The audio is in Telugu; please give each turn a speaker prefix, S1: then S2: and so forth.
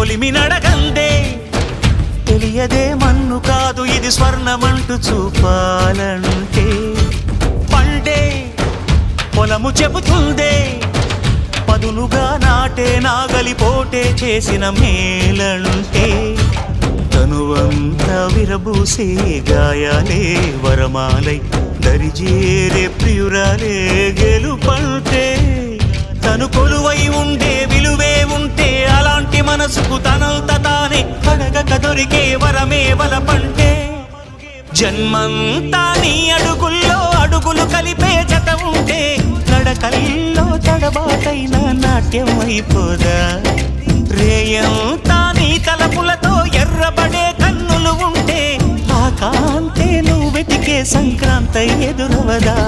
S1: కొలిమి నడగందే తెలియదే మన్ను కాదు ఇది స్వర్ణమంటూ చూపాలంటే పండే పొలము చెబుతుందే పదునుగా నాటే నాగలిపోటే చేసిన మేలంటే తనువంతా విరబూసే గాయాలే వరమాలై దరిజేరే ప్రియురాలే గెలుపంటే తను కొలువై ఉండే విలువే ఉంటే అలాంటి మనసుకు తనంత తానే అడగక దొరికే వరమే వలపంటే జన్మంతా నీ అడుగుల్లో అడుగులు కలిపే జత ఉంటే నడకల్లో తడబాటైన నాట్యం అయిపోదా రేయంతా నీ తలపులతో ఎర్రబడే కన్నులు ఉంటే ఆ కాంతే నువ్వు వెతికే సంక్రాంతి ఎదురవదా